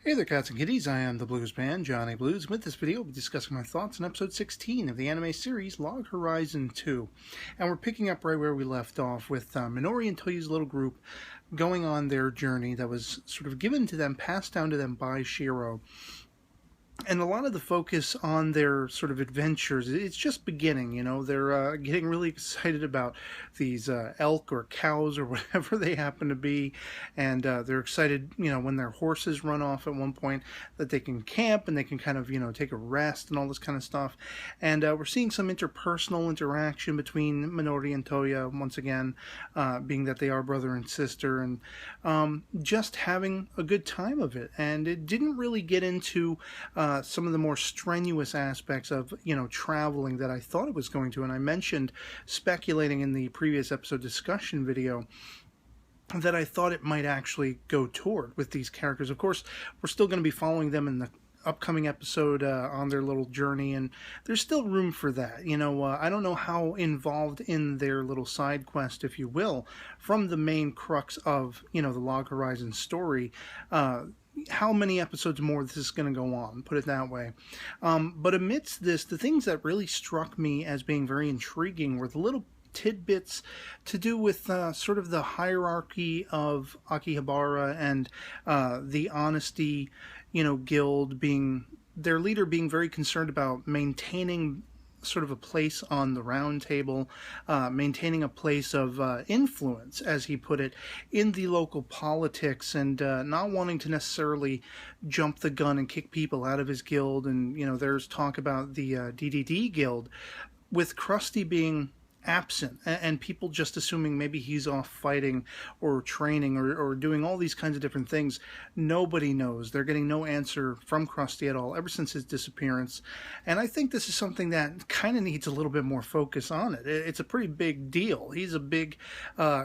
Hey there, cats and kitties. I am the Blues Man, Johnny Blues. With this video, we'll be discussing my thoughts on episode 16 of the anime series Log Horizon 2. And we're picking up right where we left off with Minori and Toya's little group going on their journey that was sort of given to them, passed down to them by Shiro. And a lot of the focus on their sort of adventures, it's just beginning, you know. They're getting really excited about these elk or cows or whatever they happen to be. And they're excited, you know, when their horses run off at one point, that they can camp and they can kind of, you know, take a rest and all this kind of stuff. And we're seeing some interpersonal interaction between Minori and Toya, once again, being that they are brother and sister, and just having a good time of it. And it didn't really get into some of the more strenuous aspects of, you know, traveling that I thought it was going to. And I mentioned, speculating in the previous episode discussion video, that I thought it might actually go toward with these characters. Of course, we're still going to be following them in the upcoming episode on their little journey, and there's still room for that. You know, I don't know how involved in their little side quest, if you will, from the main crux of, you know, the Log Horizon story, how many episodes more this is going to go on, put it that way. But amidst this, the things that really struck me as being very intriguing were the little tidbits to do with sort of the hierarchy of Akihabara and the Honesty, you know, guild, being their leader being very concerned about maintaining sort of a place on the round table, maintaining a place of influence, as he put it, in the local politics, and not wanting to necessarily jump the gun and kick people out of his guild. And, you know, there's talk about the DDD guild, with Krusty being absent, and people just assuming maybe he's off fighting or training or doing all these kinds of different things. Nobody knows. They're getting no answer from Krusty at all ever since his disappearance. And I think this is something that kind of needs a little bit more focus on it. It's a pretty big deal. He's a big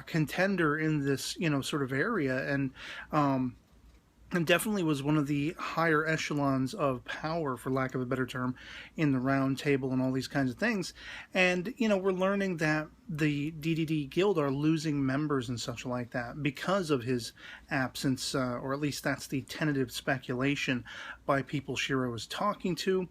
contender in this, you know, sort of area, and definitely was one of the higher echelons of power, for lack of a better term, in the round table and all these kinds of things. And, you know, we're learning that the DDD guild are losing members and such like that because of his absence, or at least that's the tentative speculation by people Shiro is talking to.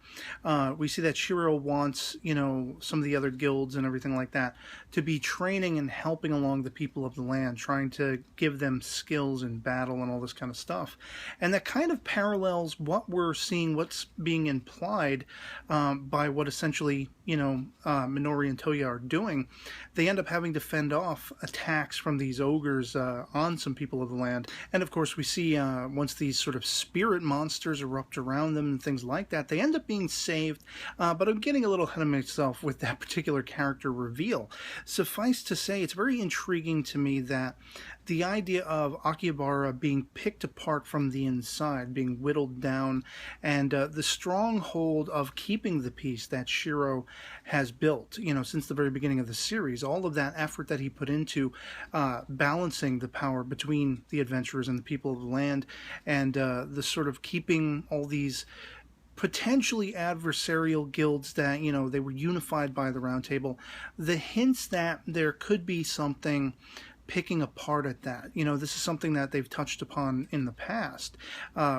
We see that Shiro wants, you know, some of the other guilds and everything like that to be training and helping along the people of the land, trying to give them skills in battle and all this kind of stuff. And that kind of parallels what we're seeing, what's being implied by what essentially, you know, Minori and Toya are doing. They end up having to fend off attacks from these ogres on some people of the land. And of course we see once these sort of spirit monsters erupt around them and things like that, they end up being saved. But I'm getting a little ahead of myself with that particular character reveal. Suffice to say, it's very intriguing to me that the idea of Akihabara being picked apart from the inside, being whittled down, and the stronghold of keeping the peace that Shiro has built, you know, since the very beginning of the series, all of that effort that he put into balancing the power between the adventurers and the people of the land, and the sort of keeping all these potentially adversarial guilds that, you know, they were unified by the round table. The hints that there could be something picking apart at that. You know, this is something that they've touched upon in the past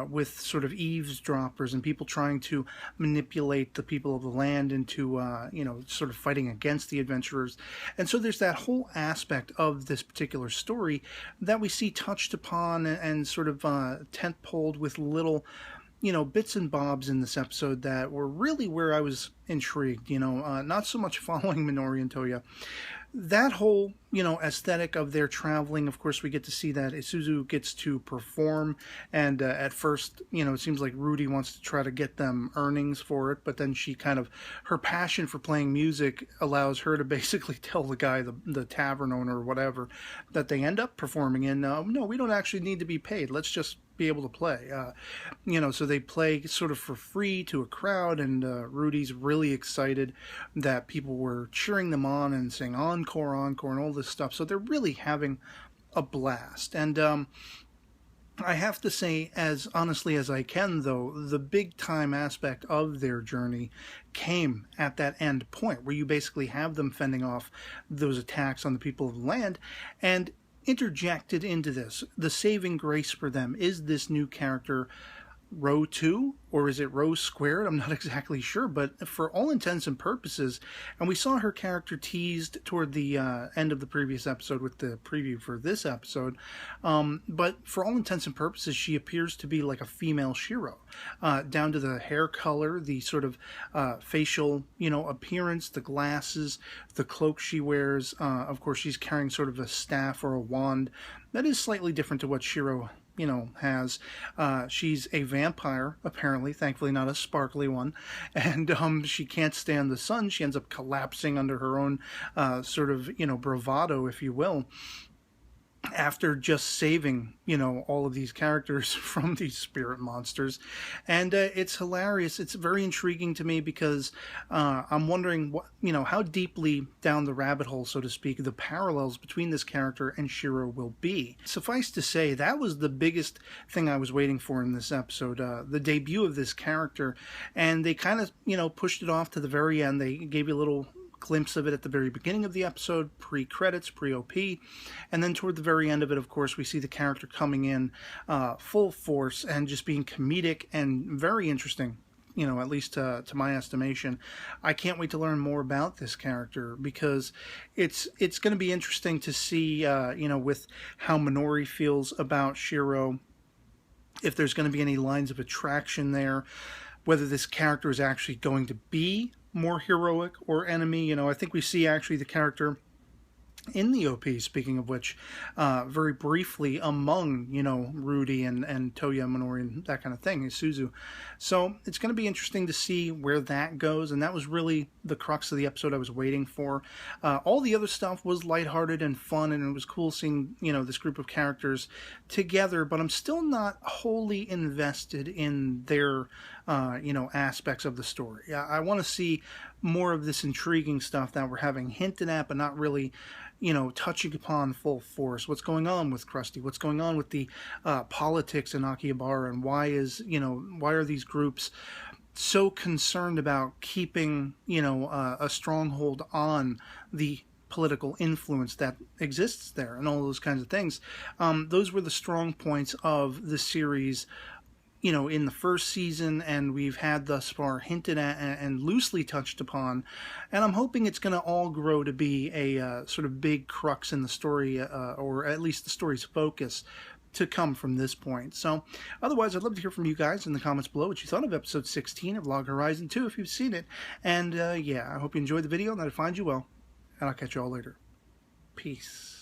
with sort of eavesdroppers and people trying to manipulate the people of the land into, you know, sort of fighting against the adventurers. And so there's that whole aspect of this particular story that we see touched upon and sort of tent-poled with little, you know, bits and bobs in this episode that were really where I was intrigued. You know, not so much following Minori and Toya. That whole, you know, aesthetic of their traveling, of course, we get to see that Isuzu gets to perform, and at first, you know, it seems like Rudy wants to try to get them earnings for it, but then she kind of, her passion for playing music allows her to basically tell the guy, the tavern owner or whatever, that they end up performing in, no, we don't actually need to be paid, let's just be able to play. You know, so they play sort of for free to a crowd, and Rudy's really excited that people were cheering them on and saying encore, encore, and all this stuff. So they're really having a blast. And I have to say, as honestly as I can, though, the big time aspect of their journey came at that end point, where you basically have them fending off those attacks on the people of the land, and interjected into this, the saving grace for them is this new character row 2, or is it row squared? I'm not exactly sure, but for all intents and purposes, and we saw her character teased toward the end of the previous episode with the preview for this episode, but for all intents and purposes, she appears to be like a female Shiro, down to the hair color, the sort of facial, appearance, the glasses, the cloak she wears. Of course, she's carrying sort of a staff or a wand that is slightly different to what Shiro has. She's a vampire, apparently, thankfully not a sparkly one, and she can't stand the sun. She ends up collapsing under her own sort of, bravado, if you will, after just saving, all of these characters from these spirit monsters. And it's hilarious. It's very intriguing to me because I'm wondering what, how deeply down the rabbit hole, so to speak, the parallels between this character and Shiro will be. Suffice to say, that was the biggest thing I was waiting for in this episode, the debut of this character. And they kind of, pushed it off to the very end. They gave you a little glimpse of it at the very beginning of the episode, pre-credits, pre-OP, and then toward the very end of it, of course, we see the character coming in full force and just being comedic and very interesting, at least to my estimation. I can't wait to learn more about this character because it's going to be interesting to see, with how Minori feels about Shiro, if there's going to be any lines of attraction there, whether this character is actually going to be more heroic or enemy. I think we see actually the character in the OP, speaking of which, very briefly among, Rudy and Toya Minori and that kind of thing, Isuzu. So it's going to be interesting to see where that goes, and that was really the crux of the episode I was waiting for. All the other stuff was lighthearted and fun, and it was cool seeing, this group of characters together, but I'm still not wholly invested in their, aspects of the story. I want to see more of this intriguing stuff that we're having hinted at, but not really, touching upon full force. What's going on with Krusty? What's going on with the politics in Akihabara? And why are these groups so concerned about keeping, a stronghold on the political influence that exists there and all those kinds of things? Those were the strong points of the series, in the first season, and we've had thus far hinted at and loosely touched upon, and I'm hoping it's going to all grow to be a sort of big crux in the story, or at least the story's focus, to come from this point. So, otherwise, I'd love to hear from you guys in the comments below what you thought of episode 16 of Log Horizon 2, if you've seen it, and yeah, I hope you enjoyed the video and that it finds you well, and I'll catch you all later. Peace.